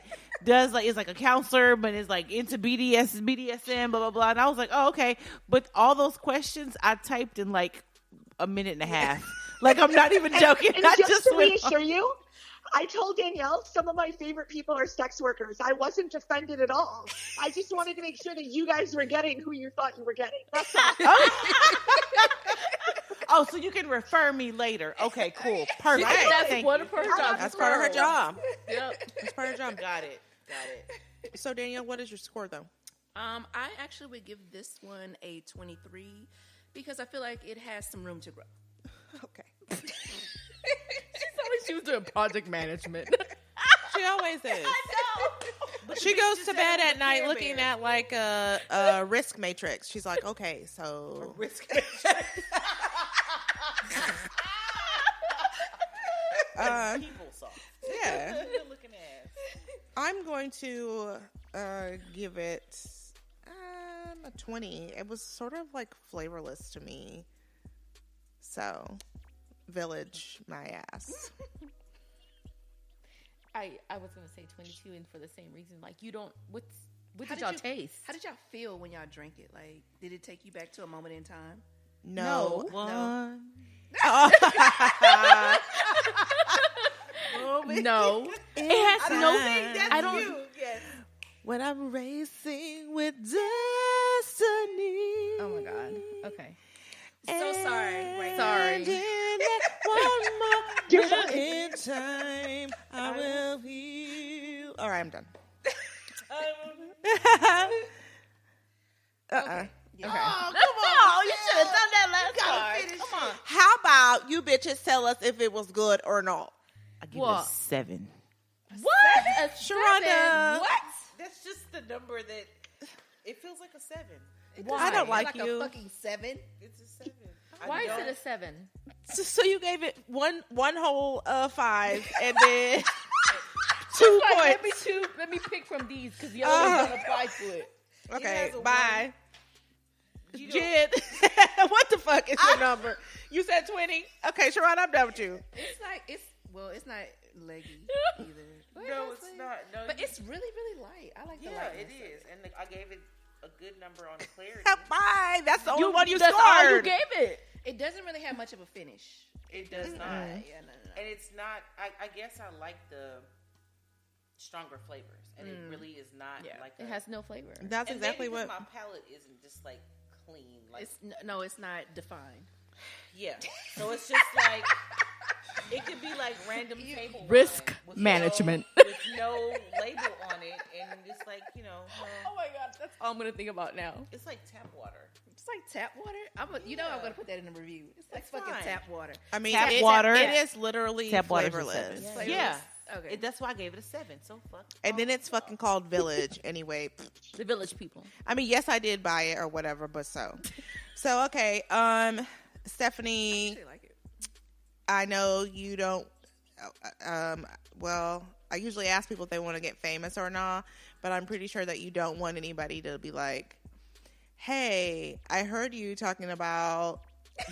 does like is like a counselor, but is like into BDSM, blah blah blah. And I was like, oh okay. But all those questions I typed in like a minute and a half. Like I'm not even joking. And I just to went reassure you, I told Danielle some of my favorite people are sex workers. I wasn't offended at all. I just wanted to make sure that you guys were getting who you thought you were getting. That's all. Oh, so you can refer me later. Okay, cool. Perfect. That's Thank one you. of her jobs. That's part of her job. Yep. That's part of her job. Got it. So Danielle, what is your score though? I actually would give this one a 23 because I feel like it has some room to grow. Okay. She was doing project management. She always is. She goes to bed at night looking at like a risk matrix. She's like, okay, so Risk. People soft. yeah, Good looking ass. I'm going to give it a 20. It was sort of like flavorless to me, so village my ass. I was gonna say 22, and for the same reason, like you don't. What How did y'all you- taste? How did y'all feel when y'all drank it? Like, did it take you back to a moment in time? No. One. No, it has no. I don't. Yes. When I'm racing with destiny. Oh my god. Okay. So sorry. Wait. Sorry. And in one more You're minute fine. in time, I will heal. All right, I'm done. Okay. Yeah. Oh, Oh, you should have done that last time. Come on. How about you bitches tell us if it was good or not? I give it What? a 7. What? A Sharonda. 7? What? That's just the number that it feels like a 7. I don't It's like a you. fucking 7. It's a 7. Why is it a 7? So you gave it one whole 5 and then 2 points. Let me pick from these because the other ones don't apply to it. Okay, has a bye. You Jid, what the fuck is your number? You said 20. Okay, Sharon, I'm done with you. It's like it's not leggy either. No, it's not. No, But it's really really light. I like the yeah, lightness. it is. And I gave it a good number on clarity. Bye. That's the only one you That's all you scored. gave it. It doesn't really have much of a finish. It does not. Yeah, no. And it's not, I guess I like the stronger flavors. And it really is not like It has no flavor. That's and exactly maybe what. because my palate isn't just like clean. Like, It's it's not defined. yeah. So it's just like, it could be like random table Risk wine with management. with no label on it. And it's like, Oh my god, that's all I'm gonna think about now. it's like tap water. It's like tap water. I'm gonna put that in the review. It's like That's fucking fine. tap water. I mean, Tap it, water. It is literally Tap water's a flavorless. 7. Flavorless. Yeah. Okay. That's why I gave it a 7. So fuck. And then it's fucking called Village anyway. The village people. I mean, yes, I did buy it or whatever, but so okay. Stephanie, I like it. I know you don't. Well, I usually ask people if they want to get famous or not, but I'm pretty sure that you don't want anybody to be like, "Hey, I heard you talking about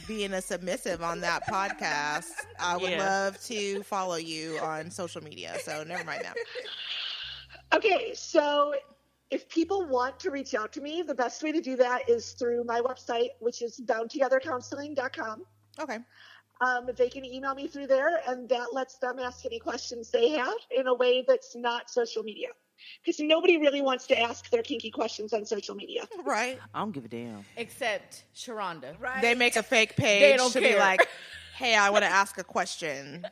being a submissive on that podcast. I would Yeah. love to follow you on social media." So never mind that. Okay, so if people want to reach out to me, the best way to do that is through my website, which is boundtogethercounseling.com. Okay. They can email me through there, and that lets them ask any questions they have in a way that's not social media. Because nobody really wants to ask their kinky questions on social media. Right. I don't give a damn. Except Sharonda. Right. They make a fake page They don't to be care. like, "Hey, I want to ask a question."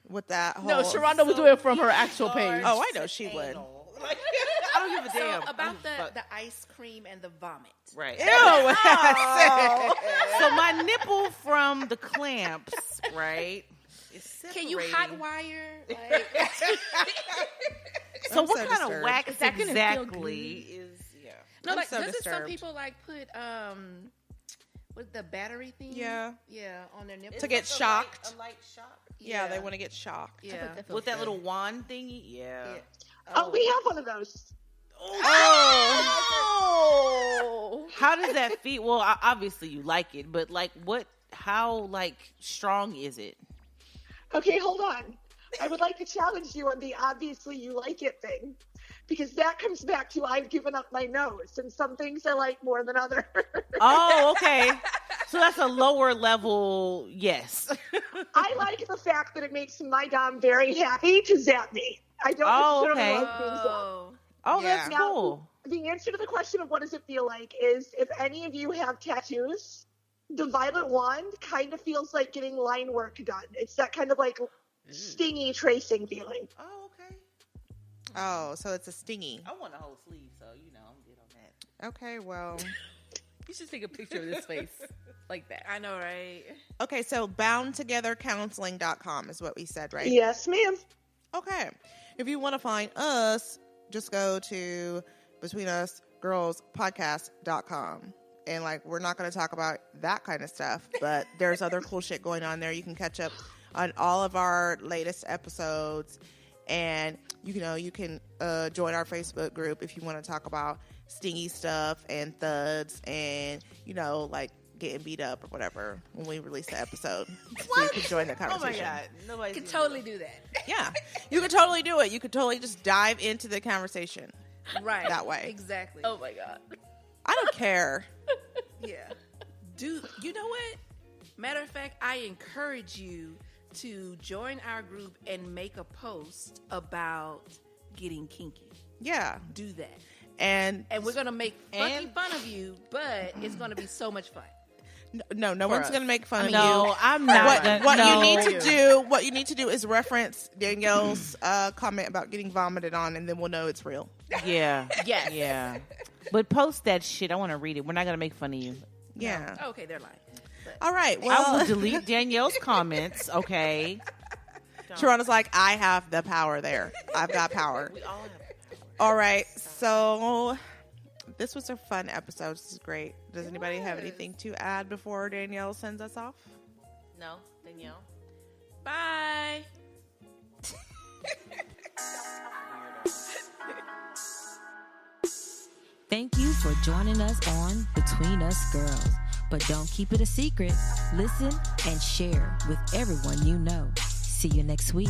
With that whole No, Sharonda would do it from her actual page. Oh, I know she would. Like, I don't give a So damn. about Fuck. the ice cream and the vomit. Right. Ew. So my nipple from the clamps, right? Is Can you separating. hotwire? Like, So I'm what so kind of disturbed. wax Is that gonna feel exactly is? Yeah. no, I'm like so doesn't some disturbed. people like put with the battery thing? Yeah. Yeah, on their nipples. To get shocked. A light shock. Yeah, they want to get shocked. Yeah. With that little wand thingy. Yeah. Yeah. Oh, we have one of those. Oh. How does that feel? Well, obviously you like it, but like what? How like strong is it? Okay, hold on. I would like to challenge you on the obviously you like it thing. Because that comes back to I've given up my nose, and some things I like more than others. Oh, okay. So that's a lower level. Yes. I like the fact that it makes my dom very happy to zap me. I don't Oh, necessarily okay. like being zapped. Oh. Oh, Yeah. that's Now, cool. the answer to the question of what does it feel like is if any of you have tattoos, the violet wand kind of feels like getting line work done. It's that kind of like stingy tracing feeling. Oh, okay. Oh, so it's a stingy. I want a whole sleeve, so you know I'm good on that. Okay, well. You should take a picture of this face like that. I know, right? Okay, so boundtogethercounseling.com is what we said, right? Yes, ma'am. Okay. If you want to find us, just go to betweenusgirlspodcast.com. And like, we're not going to talk about that kind of stuff, but there's other cool shit going on there. You can catch up on all of our latest episodes, and you can join our Facebook group if you want to talk about stingy stuff and thuds and like getting beat up or whatever when we release the episode. So you can join the Oh conversation. my god, nobody's You can gonna totally do that. Yeah, you could totally do it. You could totally just dive into the conversation Right. that way. Exactly. Oh my god. I don't care. Yeah. Do you know what? Matter of fact, I encourage you to join our group and make a post about getting kinky. Yeah, Do that. and And we're gonna make fucking fun of you, but it's gonna be so much fun. no one's us. gonna make fun of No, you. I'm not. What you need to do is reference Danielle's comment about getting vomited on, and then we'll know it's real. Yeah. Yes. Yeah. But post that shit. I want to read it. We're not gonna make fun of you. Yeah. Okay, they're lying. All right. I Well, will delete Danielle's comments. Okay. Sharonda's like, I have the power there. I've got power. We all have. All right. So this was a fun episode. This is great. Does anybody have anything to add before Danielle sends us off? No, Danielle. Bye. Thank you for joining us on Between Us Girls. But don't keep it a secret. Listen and share with everyone you know. See you next week.